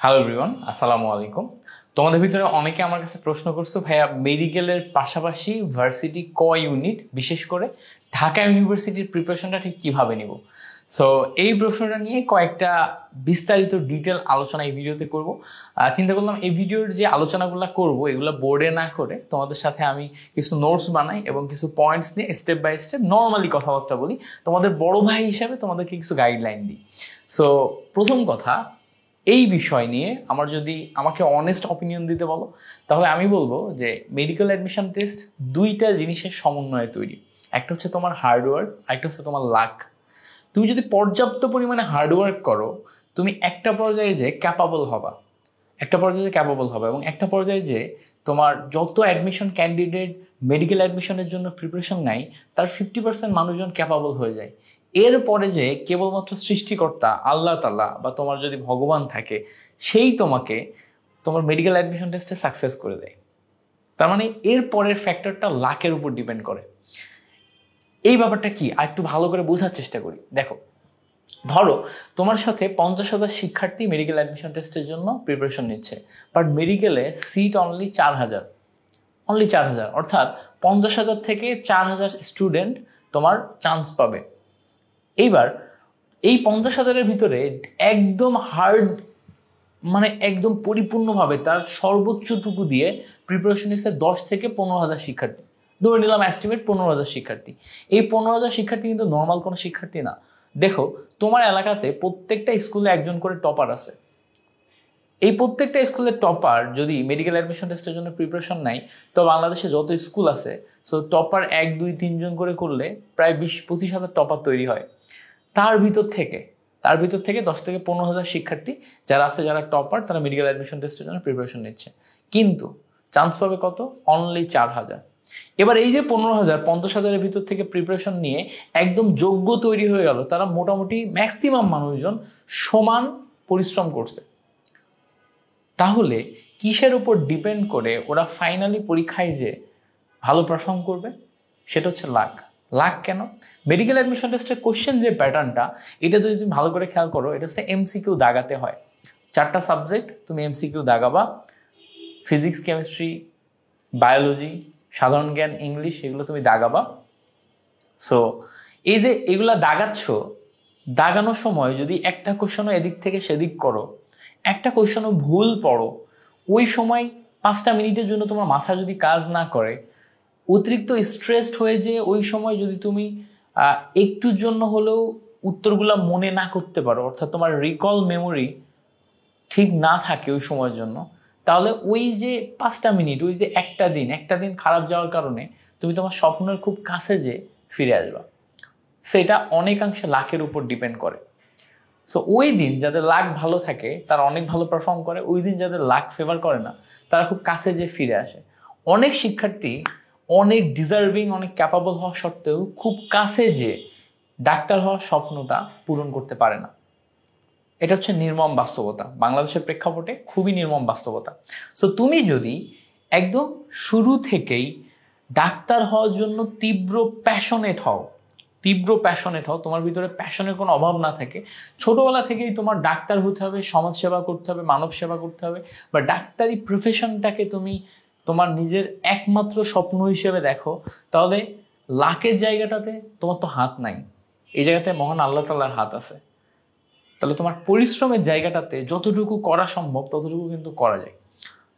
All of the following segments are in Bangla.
হ্যালো এভরিওয়ান, আসসালামু আলাইকুম। তোমাদের ভিতরে অনেকে আমার কাছে প্রশ্ন করছো, ভাইয়া মেডিকেলের পাশাপাশি ভার্সিটি ইউনিট, বিশেষ করে ঢাকা ইউনিভার্সিটির প্রিপারেশনটা ঠিক কীভাবে নিব। সো এই প্রশ্নটা নিয়ে কয়েকটা বিস্তারিত ডিটেল আলোচনা এই ভিডিওতে করব। চিন্তা করলাম এই ভিডিওর যে আলোচনাগুলো করব এগুলো বোর্ডে না করে তোমাদের সাথে আমি কিছু নোটস বানাই এবং কিছু পয়েন্টস নিয়ে স্টেপ বাই স্টেপ নর্মালি কথাবার্তা বলি, তোমাদের বড় ভাই হিসাবে তোমাদেরকে কিছু গাইডলাইন দিই। সো প্রথম কথা, এই বিষয় নিয়ে আমাকে অনেস্ট অপিনিয়ন দিতে বলো, তাহলে আমি বলবো যে মেডিকেল অ্যাডমিশন টেস্ট দুইটা জিনিসের সমন্বয়ে তৈরি। একটা হচ্ছে তোমার হার্ডওয়ার্ক, একটা হচ্ছে তোমার লাক। তুমি যদি পর্যাপ্ত পরিমাণে হার্ডওয়ার্ক করো, তুমি একটা পর্যায়ে যে ক্যাপাবল হবা, এবং একটা পর্যায়ে যে তোমার যত অ্যাডমিশন ক্যান্ডিডেট মেডিকেল অ্যাডমিশনের জন্য প্রিপারেশন নেয় তার 50% মানুষজন ক্যাপাবল হয়ে যায়। এরপরে যে কেবলমাত্র সৃষ্টিকর্তা আল্লাহ তাআলা বা তোমার যদি ভগবান থাকে, সেই তোমাকে তোমার মেডিকেল অ্যাডমিশন টেস্টে সাকসেস করে দেয়। তার মানে এর পরের ফ্যাক্টরটা লাকের উপর ডিপেন্ড করে। এই ব্যাপারটা কি আর একটু ভালো করে বোঝার চেষ্টা করি। দেখো, ধরো তোমার সাথে 50,000 শিক্ষার্থী মেডিকেল অ্যাডমিশন টেস্টের জন্য প্রিপারেশন নিচ্ছে, বাট মেডিকেলে সিট অনলি 4,000, অর্থাৎ 50,000 থেকে 4,000 স্টুডেন্ট তোমার চান্স পাবে। এইবার এই 50,000-এর ভিতরে একদম হার্ড, মানে একদম পরিপূর্ণভাবে তার সর্বোচ্চটুকু দিয়ে প্রিপারেশন নিচ্ছে 10 থেকে 15,000 শিক্ষার্থী। ধরে নিলাম এস্টিমেট 15,000 শিক্ষার্থী। এই 15,000 শিক্ষার্থী কিন্তু নর্মাল কোনো শিক্ষার্থী না। দেখো, তোমার এলাকাতে প্রত্যেকটা স্কুলে একজন করে টপার আছে। এই প্রত্যেকটা স্কুলের টপার যদি মেডিকেল অ্যাডমিশন টেস্টের জন্য প্রিপারেশন নেয়, তো বাংলাদেশে যত স্কুল আছে, সো টপার 1, 2, 3 জন করে করলে প্রায় 20-25,000 টপার তৈরি হয়। তার ভিতর থেকে 10 থেকে 15,000 শিক্ষার্থী যারা আছে, যারা টপার, তারা মেডিকেল অ্যাডমিশন টেস্টের জন্য প্রিপারেশন নিচ্ছে। কিন্তু চান্স পাবে কত? অনলি 4,000। এবার এই যে 15,000, 50,000-এর ভিতর থেকে প্রিপারেশন নিয়ে একদম যোগ্য তৈরি হয়ে গেল, তারা মোটামুটি ম্যাক্সিমাম মানুষজন সমান পরিশ্রম করছে। তাহলে কিসের উপর ডিপেন্ড করে ওরা ফাইনালি পরীক্ষায় যে ভালো পারফর্ম করবে? সেটা হচ্ছে লাক। লাক কেন? মেডিকেল অ্যাডমিশন টেস্টের কোশ্চেন যে প্যাটার্নটা, এটা যদি তুমি ভালো করে খেয়াল করো, এটা হচ্ছে এমসিকিউ দাগাতে হয়। 4টা সাবজেক্ট তুমি এমসিকিউ দাগাবা: ফিজিক্স, কেমিস্ট্রি, বায়োলজি, সাধারণ জ্ঞান, ইংলিশ, এগুলো তুমি দাগাবা। সো এই যে এগুলা দাগাচ্ছ, দাগানোর সময় যদি একটা কোশ্চেনও এদিক থেকে সেদিক করো, একটা কোশ্চেনও ভুল পড়ো, ওই সময় 5টা মিনিটের জন্য তোমার মাথা যদি কাজ না করে, অতিরিক্ত স্ট্রেসড হয়ে যে ওই সময় যদি তুমি একটুর জন্য হলেও উত্তরগুলো মনে না করতে পারো, অর্থাৎ তোমার রিকল মেমোরি ঠিক না থাকে ওই সময়ের জন্য, তাহলে ওই যে 5টা মিনিট, ওই যে একটা দিন খারাপ যাওয়ার কারণে তুমি তোমার স্বপ্নের খুব কাছে যে ফিরে আসবা। সেটা অনেকাংশে লাকের উপর ডিপেন্ড করে। সো ওই দিন যাদের লাক ভালো থাকে তারা অনেক ভালো পারফর্ম করে, ওই দিন যাদের লাক ফেভার করে না তারা খুব কাছে যে ফিরে আসে। অনেক শিক্ষার্থী অনেক ডিজার্ভিং, অনেক ক্যাপাবল হওয়া সত্ত্বেও খুব কাছে যে ডাক্তার হওয়ার স্বপ্নটা পূরণ করতে পারে না। এটা হচ্ছে নির্মম বাস্তবতা, বাংলাদেশের প্রেক্ষাপটে খুবই নির্মম বাস্তবতা। সো তুমি যদি একদম শুরু থেকেই ডাক্তার হওয়ার জন্য তীব্র প্যাশনেট হও, তোমার ভিতরে প্যাশনের কোনো অভাব না থাকে, ছোটবেলা থেকেই তোমার ডাক্তার হতে হবে, সমাজসেবা করতে হবে, মানব সেবা করতে হবে, বা ডাক্তারি প্রফেশনটাকে তুমি তোমার নিজের একমাত্র স্বপ্ন হিসেবে দেখো, তাহলে লাকের জায়গাটাতে তোমার তো হাত নাই, এই জায়গাতে মহান আল্লাহ তাআলার হাত আছে। তাহলে তোমার পরিশ্রমের জায়গাটাতে যতটুকু করা সম্ভব ততটুকু কিন্তু করা যায়।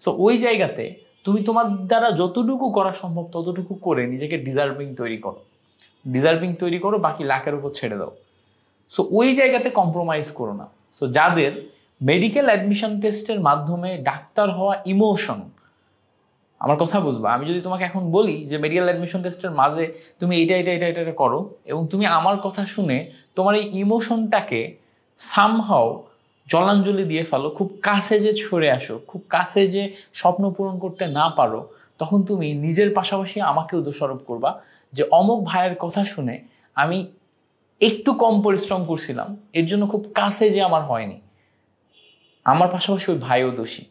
সো ওই জায়গাতে তুমি তোমার দ্বারা যতটুকু করা সম্ভব ততটুকু করে নিজেকে ডিজার্ভিং তৈরি করো, বাকি লাকের উপর ছেড়ে দাও। সো ওই জায়গাতে কম্প্রোমাইজ করো না। সো যাদের মেডিকেল অ্যাডমিশন টেস্টের মাধ্যমে ডাক্তার হওয়া ইমোশন, আমার কথা বুঝবা, আমি যদি তোমাকে এখন বলি যে মেডিকেল অ্যাডমিশন টেস্টের মাঝে তুমি এটা করো, এবং তুমি আমার কথা শুনে তোমার এই ইমোশনটাকে সামহাও জলাঞ্জলি দিয়ে ফেলো, খুব কাছে যে ছড়ে আসো, খুব কাছে যে স্বপ্ন পূরণ করতে না পারো, তখন তুমি নিজের পাশাপাশি আমাকেও দোষারোপ করবা যে অমুক ভাইয়ের কথা শুনে আমি একটু কম পরিশ্রম করছিলাম, এর জন্য খুব কাছে যে আমার হয়নি, আমার পাশাপাশি ওই ভাইও দোষী।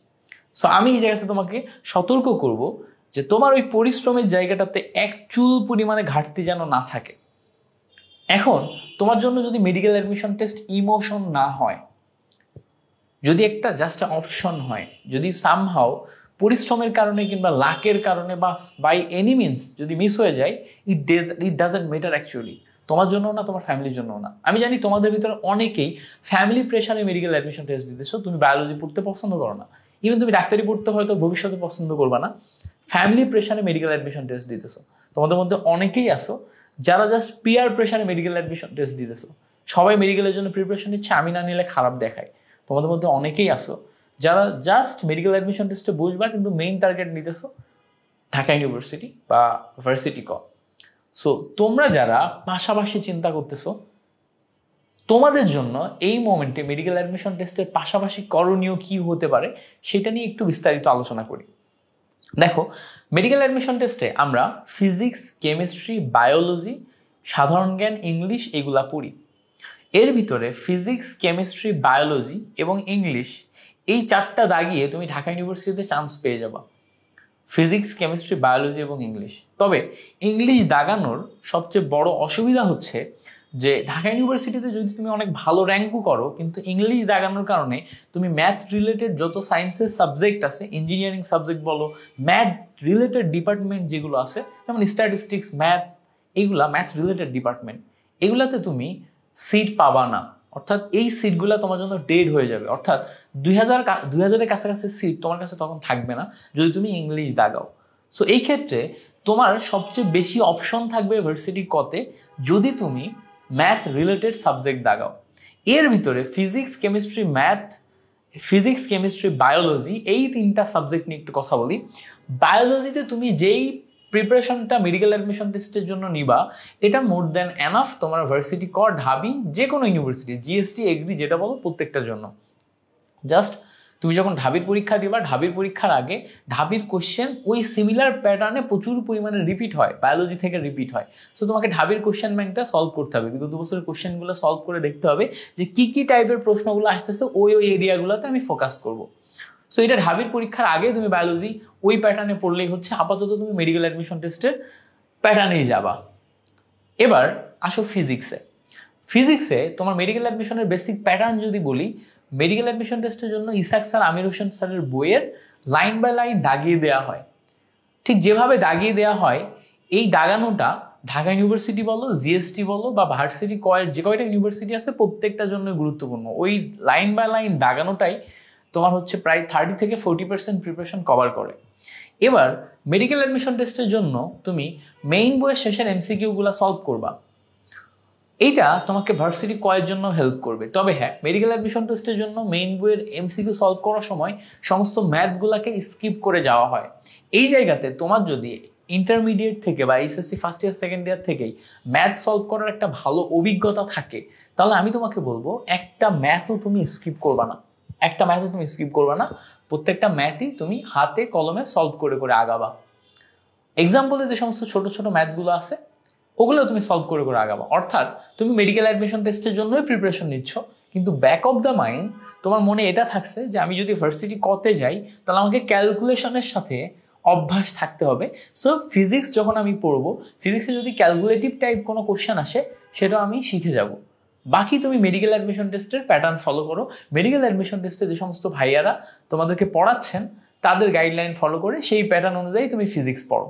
সো আমি এই জায়গাতে তোমাকে সতর্ক করব যে তোমার ওই পরিশ্রমের জায়গাটাতে এক চুল পরিমাণে ঘাটতি যেন না থাকে। এখন তোমার জন্য যদি মেডিকেল অ্যাডমিশন টেস্ট ইমোশন না হয়, যদি একটা জাস্ট অপশন হয়, যদি সামহাও পরিশ্রমের কারণে কিংবা লাকের কারণে বা বাই এনি মিনস যদি মিস হয়ে যায়, ইট ডাজেন্ট ম্যাটার অ্যাকচুয়ালি, তোমার জন্য না, তোমার ফ্যামিলির জন্য না। আমি জানি তোমাদের ভিতরে অনেকেই ফ্যামিলি প্রেশারে মেডিকেল অ্যাডমিশন টেস্ট দিতেছো, তুমি বায়োলজি পড়তে পছন্দ করো না, ইভেন তুমি ডাক্তারি পড়তে হয়তো ভবিষ্যতে পছন্দ করবা না, ফ্যামিলি প্রেশারে মেডিকেল অ্যাডমিশন টেস্ট দিতেছো। তোমাদের মধ্যে অনেকেই আসো যারা জাস্ট পিয়ার প্রেশারে মেডিকেল অ্যাডমিশন টেস্ট দিতেছো। সবাই মেডিকেলের জন্য প্রিপারেশন নিচ্ছে, আমি না নিলে খারাপ দেখায়। তোমাদের মধ্যে অনেকেই আসো যারা জাস্ট মেডিকেল অ্যাডমিশন টেস্টে বসবা, কিন্তু মেইন টার্গেট নিতেছো ঢাকা ইউনিভার্সিটি বা ভার্সিটি ক। সো তোমরা যারা পাশাপাশি চিন্তা করতেছো, তোমাদের জন্য এই মোমেন্টে মেডিকেল অ্যাডমিশন টেস্টের পাশাপাশি করণীয় কি হতে পারে সেটা নিয়ে একটু বিস্তারিত আলোচনা করি। দেখো, মেডিকেল অ্যাডমিশন টেস্টে আমরা ফিজিক্স, কেমিস্ট্রি, বায়োলজি, সাধারণ জ্ঞান, ইংলিশ এগুলা পড়ি। এর ভিতরে ফিজিক্স, কেমিস্ট্রি, বায়োলজি এবং ইংলিশ এই চারটা দাগিয়ে তুমি ঢাকা ইউনিভার্সিটিতে চান্স পেয়ে যাবা। ফিজিক্স, কেমিস্ট্রি, বায়োলজি এবং ইংলিশ। তবে ইংলিশ দাগানোর সবচেয়ে বড় অসুবিধা হচ্ছে যে ঢাকা ইউনিভার্সিটিতে যদি তুমি অনেক ভালো র্যাঙ্কও করো, কিন্তু ইংলিশ দাগানোর কারণে তুমি ম্যাথ রিলেটেড যত সায়েন্সের সাবজেক্ট আছে, ইঞ্জিনিয়ারিং সাবজেক্ট বলো, ম্যাথ রিলেটেড ডিপার্টমেন্ট যেগুলো আছে, যেমন স্ট্যাটিস্টিক্স, ম্যাথ, এইগুলা ম্যাথ রিলেটেড ডিপার্টমেন্ট, এগুলাতে তুমি সিট পাবা না। অর্থাৎ এই সিটগুলো তোমার জন্য ডেড হয়ে যাবে। অর্থাৎ 2000-এর কাছাকাছি সিট তোমার কাছে তখন থাকবে না যদি তুমি ইংলিশ দাগাও। সো এই ক্ষেত্রে তোমার সবচেয়ে বেশি অপশন থাকবে ভার্সিটি কতে যদি তুমি ম্যাথ রিলেটেড সাবজেক্ট দাগাও। এর ভিতরে ফিজিক্স, কেমিস্ট্রি, বায়োলজি এই তিনটা সাবজেক্ট নিয়ে একটু কথা বলি। বায়োলজিতে তুমি যেই প্রিপারেশনটা মেডিকেল অ্যাডমিশন টেস্টের জন্য নিবা, এটা মোর দ্যান এনাফ তোমার ভার্সিটি ক, ঢাবি, যে কোনো ইউনিভার্সিটি, জিএসটি, এগ্রি যেটা বলো প্রত্যেকটার জন্য। জাস্ট তুমি যখন ঢাবির পরীক্ষা দিবা, ঢাবির পরীক্ষার আগে ঢাবির কোশ্চেন ওই সিমিলার প্যাটার্নে প্রচুর পরিমাণে রিপিট হয়, বায়োলজি থেকে রিপিট হয়। সো তোমাকে ঢাবির কোশ্চেন ব্যাংকটা সলভ করতে হবে, বিগত বছরের কোশ্চেনগুলো সলভ করে দেখতে হবে যে কি কি টাইপের প্রশ্নগুলো আসতেছে, ওই এরিয়াগুলোতে আমি ফোকাস করবো। সো এটা ঢাবির পরীক্ষার আগে তুমি বায়োলজি ওই প্যাটার্নে পড়লেই হচ্ছে। আপাতত তুমি মেডিকেল অ্যাডমিশন টেস্টের প্যাটার্নেই যাবা। এবার আসো ফিজিক্সে তোমার মেডিকেল অ্যাডমিশনের বেসিক প্যাটার্ন যদি বলি, মেডিকেল অ্যাডমিশন টেস্টের জন্য ইসাক স্যার, আমির হোসেন স্যারের বইয়ের লাইন বাই লাইন দাগিয়ে দেওয়া হয়। ঠিক যেভাবে দাগিয়ে দেওয়া হয়, এই দাগানোটা ঢাকা ইউনিভার্সিটি বলো, জিএসটি বলো বা ভার্সিটি কয়ের যে কয়টা ইউনিভার্সিটি আছে প্রত্যেকটার জন্য গুরুত্বপূর্ণ। ওই লাইন বাই লাইন দাগানোটাই তোমার হচ্ছে প্রায় 30-40% প্রিপারেশন কভার করে। এবার মেডিকেল অ্যাডমিশন টেস্টের জন্য তুমি মেইন বইয়ের শেষের এমসিকিউগুলো সলভ করবা। এইটা তোমাকে ভার্সিটি কয়ের জন্য হেল্প করবে। তবে হ্যাঁ, মেডিকেল অ্যাডমিশন টেস্টের জন্য মেইন বইয়ের এমসিকিউ সলভ করার সময় সমস্ত ম্যাথগুলোকে স্কিপ করে যাওয়া হয়। এই জায়গাতে তোমার যদি ইন্টারমিডিয়েট থেকে বা HSC first year second year থেকেই ম্যাথ সলভ করার একটা ভালো অভিজ্ঞতা থাকে, তাহলে আমি তোমাকে বলবো একটা ম্যাথও তুমি স্কিপ করবা না, প্রত্যেকটা ম্যাথই তুমি হাতে কলমে সলভ করে করে আগাবা। এক্সাম্পলে যে সমস্ত ছোট ছোট ম্যাথগুলো আছে ওগুলো তুমি সলভ করে করে আগাবা। অর্থাৎ তুমি মেডিকেল অ্যাডমিশন টেস্টের জন্যই প্রিপারেশন নিচ্ছ, কিন্তু ব্যাক অফ দ্য মাইন্ড তোমার মনে এটা থাকছে যে আমি যদি ভার্সিটি কতে যাই তাহলে আমাকে ক্যালকুলেশনের সাথে অভ্যাস থাকতে হবে। সো ফিজিক্স যখন আমি পড়বো, ফিজিক্সে যদি ক্যালকুলেটিভ টাইপ কোনো কোশ্চেন আসে সেটা আমি শিখে যাব। বাকি তুমি মেডিকেল অ্যাডমিশন টেস্টের প্যাটার্ন ফলো করো। মেডিকেল অ্যাডমিশন টেস্টে যে সমস্ত ভাইয়ারা তোমাদেরকে পড়াচ্ছেন তাদের গাইডলাইন ফলো করে সেই প্যাটার্ন অনুযায়ী তুমি ফিজিক্স পড়ো।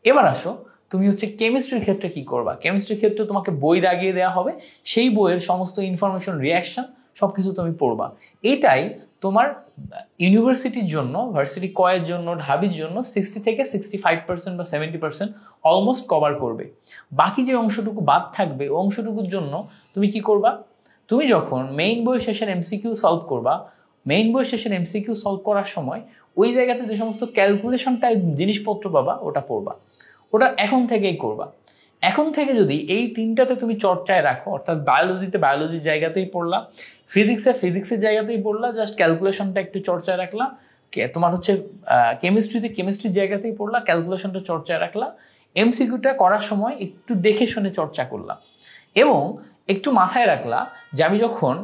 এবার আসো তুমি হচ্ছে কেমিস্ট্রির ক্ষেত্রে কি করবা। কেমিস্ট্রির ক্ষেত্রে তোমাকে বই দাগিয়ে দেওয়া হবে, সেই বইয়ের সমস্ত ইনফরমেশন, রিয়াকশন সবকিছু তুমি পড়বা। এটাই তোমার ইউনিভার্সিটির জন্য, ভার্সিটি কয়ের জন্য, ঢাবির জন্য 60-65% বা 70% অলমোস্ট কভার করবে। বাকি যে অংশটুকু বাদ থাকবে ওই অংশটুকুর জন্য তুমি কি করবা, তুমি যখন মেইন বই শেষের এমসিকিউ সলভ করবা, মেইন বই শেষের এমসিকিউ সলভ করার সময় ওই জায়গাতে যে সমস্ত ক্যালকুলেশন টাইপ জিনিসপত্র পাবা ওটা পড়বা, ওটা এখন থেকেই করবা। এখন থেকে যদি এই তিনটাতে তুমি চর্চায় রাখো, অর্থাৎ বায়োলজিতে বায়োলজির জায়গাতেই পড়লা, ফিজিক্সের জায়গাতেই পড়লা, জাস্ট ক্যালকুলেশনটা একটু চর্চায় রাখলা, তোমার হচ্ছে কেমিস্ট্রির জায়গাতেই পড়লা, ক্যালকুলেশনটা চর্চায় রাখলা, এমসিকিউটা করার সময় একটু দেখে শুনে চর্চা করলা, এবং একটু মাথায় রাখলা যে আমি যখন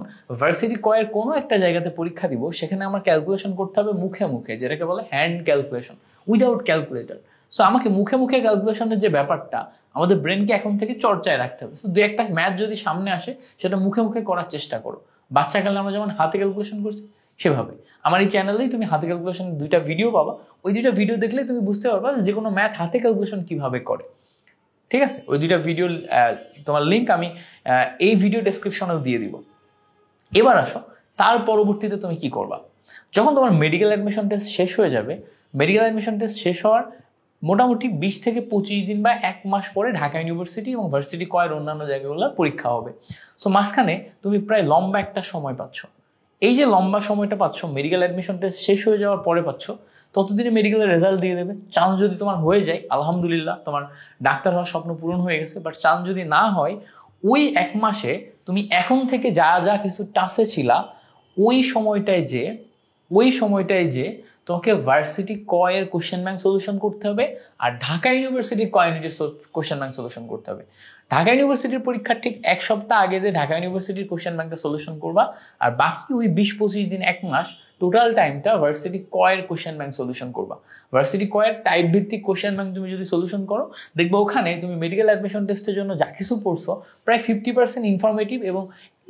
ভার্সিটি কয়ের কোনো একটা জায়গাতে পরীক্ষা দিব সেখানে আমার ক্যালকুলেশন করতে হবে মুখে মুখে, যেটাকে বলে hand calculation, without calculator. So আমাকে মুখে মুখে ক্যালকুলেশনের যে ব্যাপারটা আমাদের ব্রেনকে এখন থেকে চর্চায় রাখতে হবে। সো দু একটা ম্যাথ যদি সামনে আসে সেটা মুখে মুখে করার চেষ্টা করো। বাচ্চাকালে আমরা যেমন হাতে ক্যালকুলেশন করছি সেভাবে আমার এই চ্যানেলেই তুমি হাতে ক্যালকুলেশন 2টা ভিডিও পাবা, ওই 2টা ভিডিও দেখলে তুমি বুঝতে পারবা যে কোনো ম্যাথ হাতে ক্যালকুলেশন কিভাবে করে। ঠিক আছে, ওই 2টা ভিডিও তোমার লিঙ্ক আমি এই ভিডিও ডেসক্রিপশনেও দিয়ে দিব। এবার আসো, তার পরবর্তীতে তুমি কি করবা? যখন তোমার মেডিকেল অ্যাডমিশন টেস্ট শেষ হয়ে যাবে, মেডিকেল অ্যাডমিশন টেস্ট শেষ হওয়ার মোটামুটি 20 থেকে 25 দিন বা 1 মাস পরে ঢাকা ইউনিভার্সিটি এবং ভার্সিটি কয়ের অন্যান্য জায়গাগুলোর পরীক্ষা হবে। সো মাঝখানে তুমি প্রায় লম্বা একটা সময় পাচ্ছ। এই যে লম্বা সময়টা পাচ্ছ, মেডিকেল অ্যাডমিশন টেস্ট শেষ হয়ে যাওয়ার পরে পাচ্ছ, ততদিনে মেডিকেলের রেজাল্ট দিয়ে দেবে। চান্স যদি তোমার হয়ে যায়, আলহামদুলিল্লাহ, তোমার ডাক্তার হওয়ার স্বপ্ন পূরণ হয়ে গেছে। বাট চান্স যদি না হয়, ওই 1 মাসে তুমি এখন থেকে যা যা কিছু টাচে ছিলা, ওই সময়টায় যে তোমাকে ভার্সিটি কয়ের কোশ্চেন ব্যাংক সলিউশন করতে হবে, আর ঢাকা ইউনিভার্সিটি কয় ইউনিটের কোশ্চেন ব্যাংক সলিউশন করতে হবে। ঢাকা ইউনিভার্সিটির পরীক্ষার ঠিক 1 সপ্তাহ আগে যে ঢাকা ইউনিভার্সিটির কোশ্চেন ব্যাংকটা সলিউশন করবা, আর বাকি ওই 20-25 দিন 1 মাস টোটাল টাইমটা ভার্সিটি কয়ের কোশ্চেন ব্যাংক সলিউশন করবা। ভার্সিটি কয়ের টাইপ ভিত্তিক কোশ্চেন ব্যাংক তুমি যদি সলিউশন করো, দেখবো ওখানে তুমি মেডিকেল অ্যাডমিশন টেস্টের জন্য যা কিছু পড়ছো প্রায় 50% ইনফরমেটিভ, এবং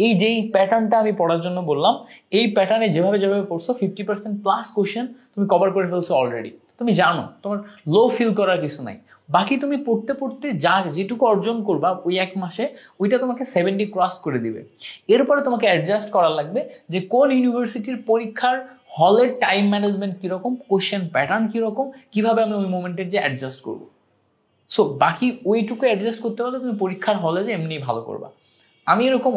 এই যেই প্যাটার্নটা আমি পড়ার জন্য বললাম, এই প্যাটার্নে যেভাবে পড়ছো 50% প্লাস কোশ্চেন তুমি কভার করে ফেলছো অলরেডি। তুমি জানো, তোমার লো ফিল করার কিছু নাই। বাকি তুমি পড়তে পড়তে যেটুকু অর্জন করবা ওই 1 মাসে, ওইটা তোমাকে 70 ক্রস করে দিবে। এরপরে তোমাকে অ্যাডজাস্ট করা লাগবে যে কোন ইউনিভার্সিটির পরীক্ষার হলের টাইম ম্যানেজমেন্ট কীরকম, কোশ্চেন প্যাটার্ন কীরকম, কীভাবে আমি ওই মোমেন্টের যে অ্যাডজাস্ট করবো। সো বাকি ওইটুকু অ্যাডজাস্ট করতে হলে তুমি পরীক্ষার হলে যে এমনি ভালো করবা। আমি এরকম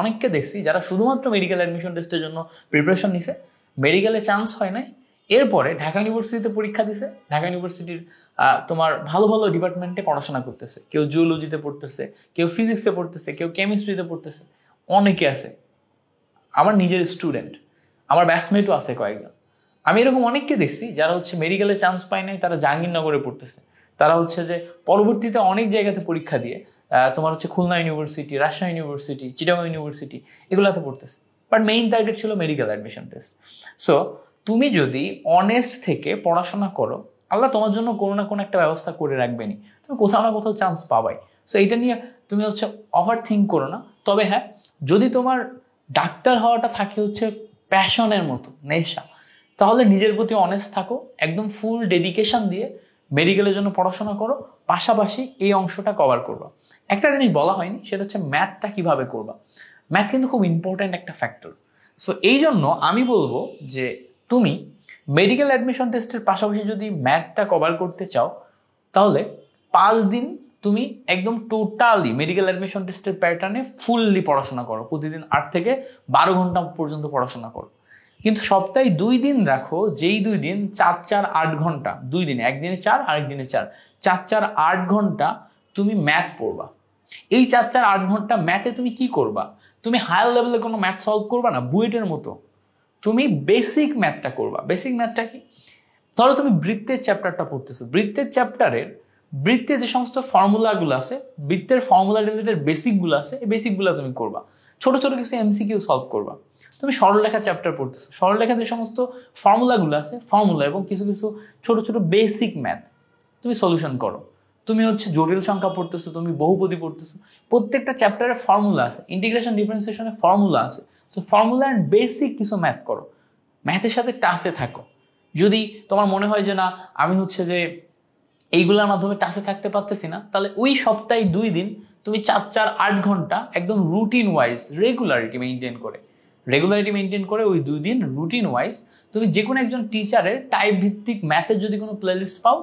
অনেককে দেখছি যারা শুধুমাত্র মেডিকেল অ্যাডমিশন টেস্টের জন্য প্রিপারেশন নিছে, মেডিকেলে চান্স হয় নাই, এরপরে ঢাকা ইউনিভার্সিটিতে পরীক্ষা দিছে, ঢাকা ইউনিভার্সিটির তোমার ভালো ভালো ডিপার্টমেন্টে পড়াশোনা করতেছে, কেউ জিওলজিতে পড়তেছে, কেউ ফিজিক্সে পড়তেছে, কেউ কেমিস্ট্রিতে পড়তেছে, অনেকে আছে। আমার নিজের স্টুডেন্ট, আমার ব্যাচমেটও আছে কয়েকজন। আমি এরকম অনেককে দেখছি যারা মেডিকেলে চান্স পায় নাই, তারা জাহাঙ্গীরনগরে পড়তেছে, তারা যে পরবর্তীতে অনেক জায়গাতে পরীক্ষা দিয়ে তোমার Khulna university, Rajshahi university, Chittagong university এগুলাতে পড়তেছে। বাট মেইন টার্গেট ছিল মেডিকেল অ্যাডমিশন টেস্ট। সো তুমি যদি অনেস্ট থেকে পড়াশোনা করো, আল্লাহ তোমার জন্য কোনো না কোনো একটা ব্যবস্থা করে রাখবেনি, তুমি কোথাও না কোথাও চান্স পাবাই। সো এইটা নিয়ে তুমি ওভার থিঙ্ক করো না। তবে হ্যাঁ, যদি তোমার ডাক্তার হওয়াটা থাকে প্যাশনের মতো, নেশা, তাহলে নিজের প্রতি অনেস্ট থাকো, একদম ফুল ডেডিকেশন দিয়ে মেডিকেলের জন্য পড়াশোনা করো, পাশাপাশি এই অংশটা কভার করবা। একটা জিনিস বলা হয়নি, সেটা ম্যাথটা কিভাবে করবা। ম্যাথ কিন্তু খুব ইম্পর্ট্যান্ট একটা ফ্যাক্টর। সো এই জন্য আমি বলবো যে তুমি মেডিকেল অ্যাডমিশন টেস্টের পাশাপাশি যদি ম্যাথটা কভার করতে চাও, তাহলে 5 দিন তুমি একদম টোটালি মেডিকেল অ্যাডমিশন টেস্টের প্যাটার্নে ফুললি পড়াশোনা করো। প্রতিদিন 8 থেকে 12 ঘন্টা পর্যন্ত পড়াশোনা করো। কিন্তু সপ্তাহে 2 দিন রাখো, যেই 2 দিন 4-4-8 ঘন্টা, 2 দিনে, একদিনে 4 আরেকদিনে 4, 4-4-8 ঘন্টা তুমি ম্যাথ পড়বা। এই 4-4-8 ঘন্টা ম্যাথে তুমি কি করবা? তুমি হায়ার লেভেলে কোনো ম্যাথ সলভ করবা না, বুয়েটের মতো। তুমি বেসিক ম্যাথটা করবা। বেসিক ম্যাথটা কি? ধরো তুমি বৃত্তের চ্যাপ্টারটা পড়তেছো, বৃত্তের যে সমস্ত ফর্মুলাগুলো আছে, বৃত্তের ফর্মুলা রিলেটেড বেসিকগুলো আছে, এই বেসিকগুলো তুমি করবা। ছোট ছোট কিছু এমসিকিউ সলভ করবা। তুমি সরলরেখা চ্যাপ্টার পড়তেছো, সরলরেখার যে সমস্ত ফর্মুলাগুলো আছে, ফর্মুলা এবং কিছু কিছু ছোট ছোট বেসিক ম্যাথ তুমি সলিউশন করো। তুমি জটিল সংখ্যা পড়তেছো, তুমি বহুপদী পড়তেছো, প্রত্যেকটা চ্যাপ্টারের ফর্মুলা আছে, ইন্টিগ্রেশন ডিফারেন্সিয়েশনের ফর্মুলা আছে। সো ফর্মুলা অ্যান্ড বেসিক কিছু ম্যাথ করো, ম্যাথের সাথে টাচে থাকো। যদি তোমার মনে হয় যে না, আমি যে এইগুলোর মাধ্যমে টাচে থাকতে পারতেছি না, তাহলে ওই সপ্তাহে 2 দিন তুমি 4-4-8 ঘন্টা একদম রুটিন ওয়াইজ রেগুলারিটি মেনটেন করে ওই 2 দিন রুটিন ওয়াইজ তুমি যে কোনো একজন টিচারের টাইপ ভিত্তিক ম্যাথের যদি কোনো প্লেলিস্ট পাও,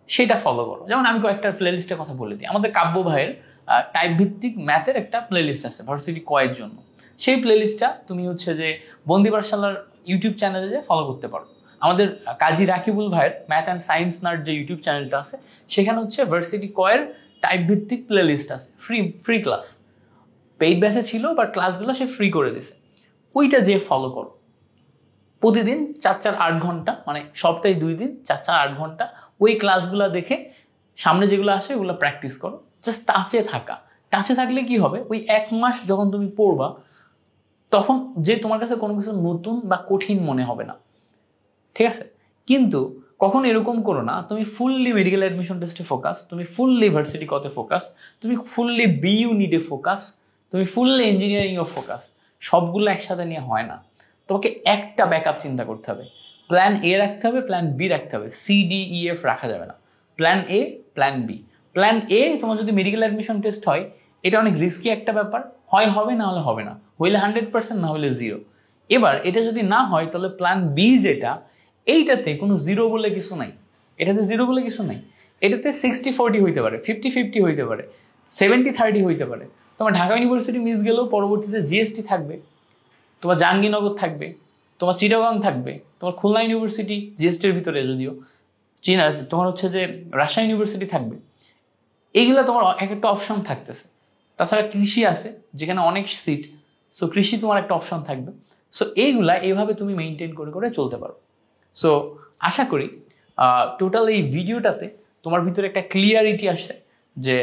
সেটা ফলো করো। যেমন আমি কয়েকটা প্লেলিস্টের কথা বলে দিই। আমাদের কাব্য ভাইয়ের টাইপ ভিত্তিক ম্যাথের একটা প্লেলিস্ট আছে ভার্সিটি কয়ের জন্য। সেই প্লেলিস্টটা তুমি যে বন্দি পাঠশালার ইউটিউব চ্যানেলে যে ফলো করতে পারো। আমাদের কাজী রাকিবুল ভাইয়ের ম্যাথ অ্যান্ড সায়েন্স নার্ড যে ইউটিউব চ্যানেলটা আছে, সেখানে ভার্সিটি কয়ের টাইপ ভিত্তিক প্লেলিস্ট আছে, ফ্রি ক্লাস। পেইড ব্যাচে ছিল, বাট ক্লাসগুলো সে ফ্রি করে দিছে, ওইটা যে ফলো করো। প্রতিদিন 4-4-8 ঘন্টা, মানে সপ্তাহে 2 দিন 4-4-8 ঘন্টা ওই ক্লাসগুলো দেখে সামনে যেগুলো আসে ওগুলো প্র্যাকটিস করো। জাস্ট টাচে থাকলে কি হবে, ওই 1 মাস যখন তুমি পড়বা, তখন যে তোমার কাছে কোনো কিছু নতুন বা কঠিন মনে হবে না, ঠিক আছে? কিন্তু কখন এরকম করো না, তুমি ফুললি মেডিকেল অ্যাডমিশন টেস্টে ফোকাস, তুমি ফুললি ভার্সিটি কতে ফোকাস, তুমি ফুললি BU নিডে ফোকাস, তুমি ফুললি ইঞ্জিনিয়ারিংও ফোকাস। সবগুলো একসাথে নিয়ে হয় না। তোমাকে একটা ব্যাকআপ চিন্তা করতে হবে। প্ল্যান এ রাখতে হবে, প্ল্যান বি রাখতে হবে, CDEF রাখা যাবে না। Plan A, plan B. Plan A তোমার যদি মেডিকেল অ্যাডমিশন টেস্ট হয়, এটা অনেক রিস্কি একটা ব্যাপার, হয় হবে না হলে হবে না, হইলে 100%, না হলে 0। এবার এটা যদি না হয় তাহলে প্ল্যান বি যেটা, এইটাতে কোনো 0 বলে কিছু নাই, এটাতে 0 বলে কিছু নাই। এটাতে 60-40 হইতে পারে, 50-50 হইতে পারে, 70-30 হইতে পারে। তোমার ঢাকা ইউনিভার্সিটি মিস গেলেও পরবর্তীতে জিএসটি থাকবে, তোমার জাহাঙ্গীরনগর থাকবে, তোমার চিটাগাং থাকবে, তোমার খুলনা ইউনিভার্সিটি জিএসটির ভিতরে, যদিও তোমার হচ্ছে যে রাজশাহী ইউনিভার্সিটি থাকবে। এইগুলো তোমার এক একটা অপশন থাকতেছে। তাছাড়া কৃষি আছে যেখানে অনেক সিট, সো কৃষি তোমার একটা অপশন থাকবে। সো এইগুলা এইভাবে তুমি মেনটেন করে করে চলতে পারো। সো আশা করি টোটাল এই ভিডিওটাতে তোমার ভিতরে একটা ক্লিয়ারিটি আসছে যে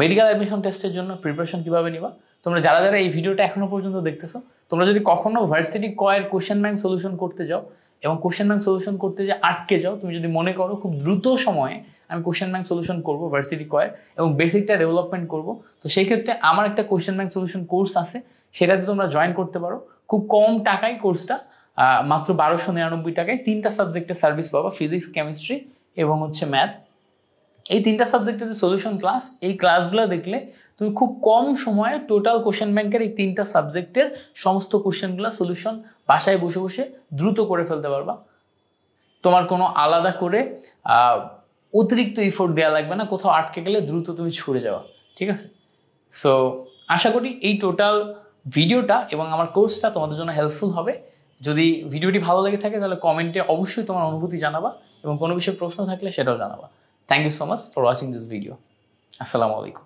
মেডিকেল অ্যাডমিশন টেস্টের জন্য প্রিপারেশন কীভাবে নিবা। তোমরা যারা যারা এই ভিডিওটা এখনো পর্যন্ত দেখতেছো, তোমরা যদি কখনো ভার্সিটি কয়ের কোশ্চেন ব্যাংক সলিউশন করতে যাও এবং কোশ্চেন ব্যাংক সলিউশন করতে যে আটকে যাও, তুমি যদি মনে করো খুব দ্রুত সময়ে আমি কোশ্চেন ব্যাংক সলিউশন করবো ভার্সিটি কয়ের এবং বেসিকটা ডেভেলপমেন্ট করবো, তো সেই ক্ষেত্রে আমার একটা কোশ্চেন ব্যাংক সলিউশন কোর্স আছে, সেটাতে তোমরা জয়েন করতে পারো। খুব কম টাকায় কোর্সটা, মাত্র 1299 টাকায় 3টা সাবজেক্টের সার্ভিস পাবা, ফিজিক্স, কেমিস্ট্রি এবং হচ্ছে ম্যাথ। এই 3টা সাবজেক্টের যে সলিউশন ক্লাস, এই ক্লাসগুলো দেখলে তুমি খুব কম সময়ে টোটাল কোশ্চেন ব্যাংকের এই 3টা সাবজেক্টের সমস্ত কোশ্চেনগুলো সলিউশন বাসায় বসে বসে দ্রুত করে ফেলতে পারবা। তোমার কোনো আলাদা করে অতিরিক্ত ইফোর্ট দেওয়া লাগবে না, কোথাও আটকে গেলে দ্রুত তুমি ছুটে যাওয়া, ঠিক আছে? সো আশা করি এই টোটাল ভিডিওটা এবং আমার কোর্সটা তোমাদের জন্য হেল্পফুল হবে। যদি ভিডিওটি ভালো লেগে থাকে তাহলে কমেন্টে অবশ্যই তোমার অনুভূতি জানাবা এবং কোনো বিষয়ে প্রশ্ন থাকলে সেটাও জানাবা। Thank you so much for watching this video. আসসালামু আলাইকুম।